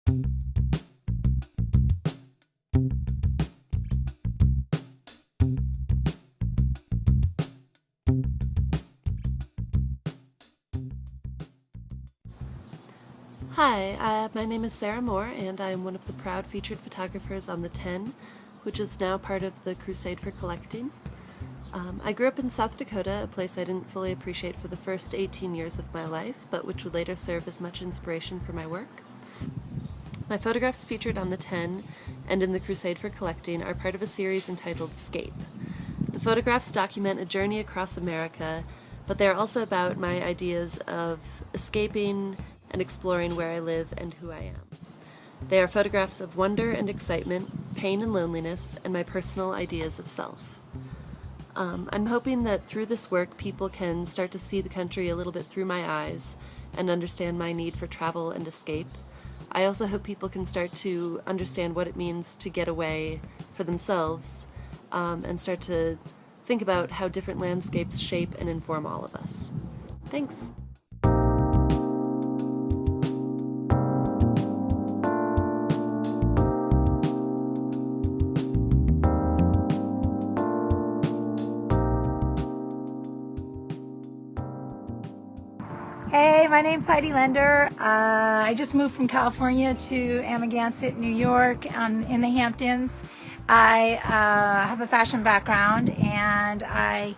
Hi, my name is Sarah Moore, and I'm one of the proud featured photographers on the 10, which is now part of the Crusade for Collecting. I grew up in South Dakota, a place I didn't fully appreciate for the first 18 years of my life, but which would later serve as much inspiration for my work. My photographs featured on the 10 and in the Crusade for Collecting are part of a series entitled Scape. The photographs document a journey across America, but they are also about my ideas of escaping and exploring where I live and who I am. They are photographs of wonder and excitement, pain and loneliness, and my personal ideas of self. I'm hoping that through this work people can start to see the country a little bit through my eyes and understand my need for travel and escape. I also hope people can start to understand what it means to get away for themselves and start to think about how different landscapes shape and inform all of us. Thanks. Hey, my name's Heidi Lender. I just moved from California to Amagansett, New York, in the Hamptons. I have a fashion background, and I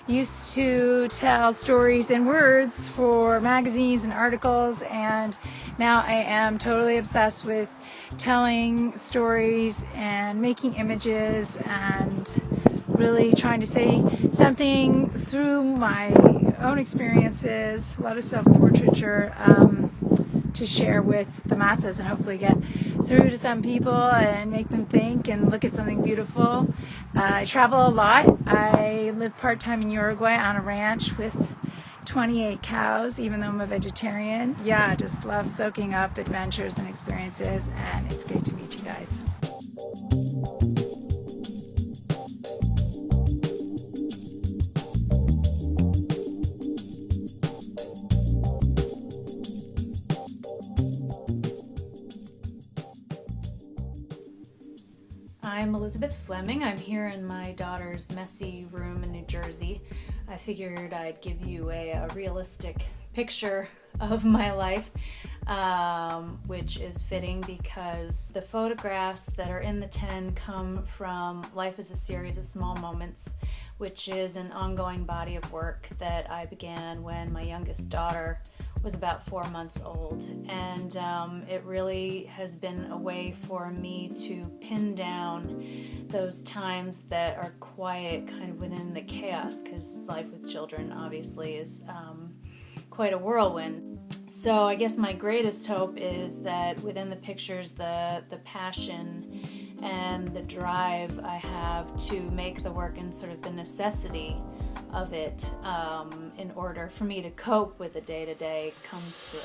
used to tell stories in words for magazines and articles, and now I am totally obsessed with telling stories and making images and really trying to say something through my own experiences, a lot of self-portraiture to share with the masses and hopefully get through to some people and make them think and look at something beautiful. I travel a lot. I live part-time in Uruguay on a ranch with 28 cows, even though I'm a vegetarian. Yeah, I just love soaking up adventures and experiences, and it's great to meet you guys. I'm Elizabeth Fleming. I'm here in my daughter's messy room in New Jersey. I figured I'd give you a realistic picture of my life, which is fitting because the photographs that are in the 10 come from Life as a Series of Small Moments, which is an ongoing body of work that I began when my youngest daughter was about 4 months old, and it really has been a way for me to pin down those times that are quiet kind of within the chaos, because life with children obviously is quite a whirlwind. So I guess my greatest hope is that within the pictures, the passion and the drive I have to make the work and sort of the necessity of it in order for me to cope with the day-to-day comes through.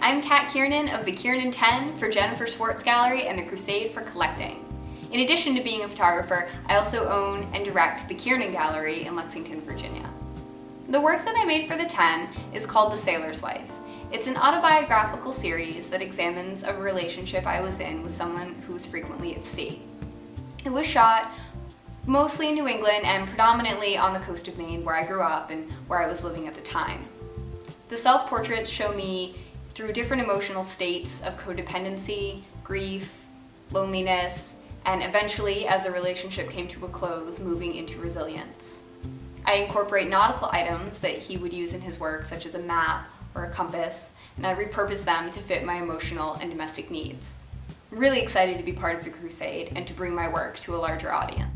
I'm Kat Kiernan of the Kiernan 10 for Jennifer Schwartz Gallery and the Crusade for Collecting. In addition to being a photographer, I also own and direct the Kiernan Gallery in Lexington, Virginia. The work that I made for the 10 is called The Sailor's Wife. It's an autobiographical series that examines a relationship I was in with someone who was frequently at sea. It was shot mostly in New England and predominantly on the coast of Maine, where I grew up and where I was living at the time. The self-portraits show me through different emotional states of codependency, grief, loneliness, and eventually, as the relationship came to a close, moving into resilience. I incorporate nautical items that he would use in his work, such as a map or a compass, and I repurpose them to fit my emotional and domestic needs. I'm really excited to be part of the Crusade and to bring my work to a larger audience.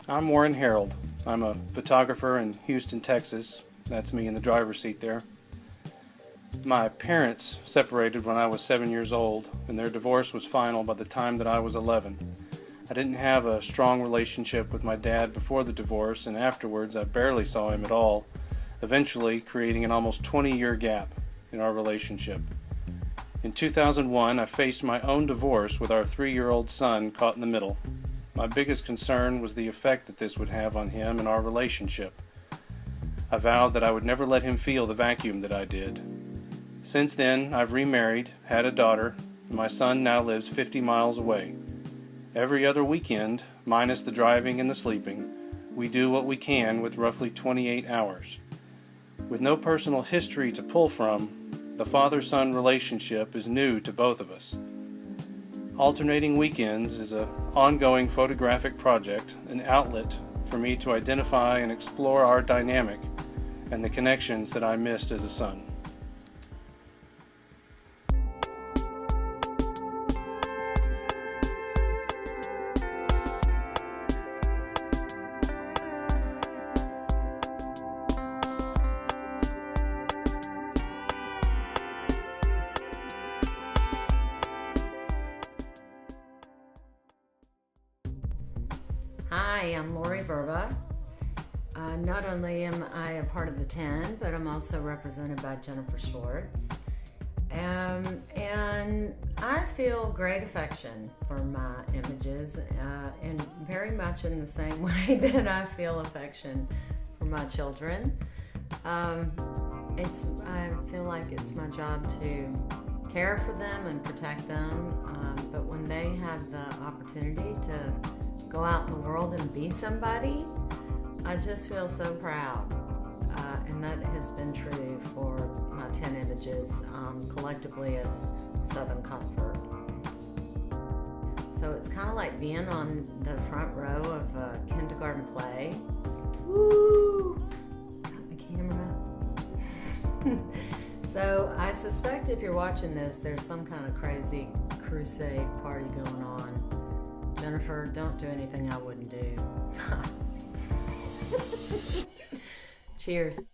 I'm Warren Harold. I'm a photographer in Houston, Texas. That's me in the driver's seat there. My parents separated when I was 7 years old, and their divorce was final by the time that I was 11. I didn't have a strong relationship with my dad before the divorce, and afterwards I barely saw him at all, eventually creating an almost 20-year gap in our relationship. In 2001, I faced my own divorce with our 3-year-old son caught in the middle. My biggest concern was the effect that this would have on him and our relationship. I vowed that I would never let him feel the vacuum that I did. Since then, I've remarried, had a daughter, and my son now lives 50 miles away. Every other weekend, minus the driving and the sleeping, we do what we can with roughly 28 hours. With no personal history to pull from, the father-son relationship is new to both of us. Alternating Weekends is an ongoing photographic project, an outlet for me to identify and explore our dynamic and the connections that I missed as a son. Hi, I'm Lori Verba. Not only am I a part of the 10, but I'm also represented by Jennifer Schwartz. And I feel great affection for my images, and very much in the same way that I feel affection for my children. I feel like it's my job to care for them and protect them, but when they have the opportunity to go out in the world and be somebody, I just feel so proud. And that has been true for my 10 images, collectively as Southern Comfort. So it's kind of like being on the front row of a kindergarten play. Woo! Got my camera. So I suspect if you're watching this, there's some kind of crazy crusade party going on. Jennifer, don't do anything I wouldn't do. Cheers.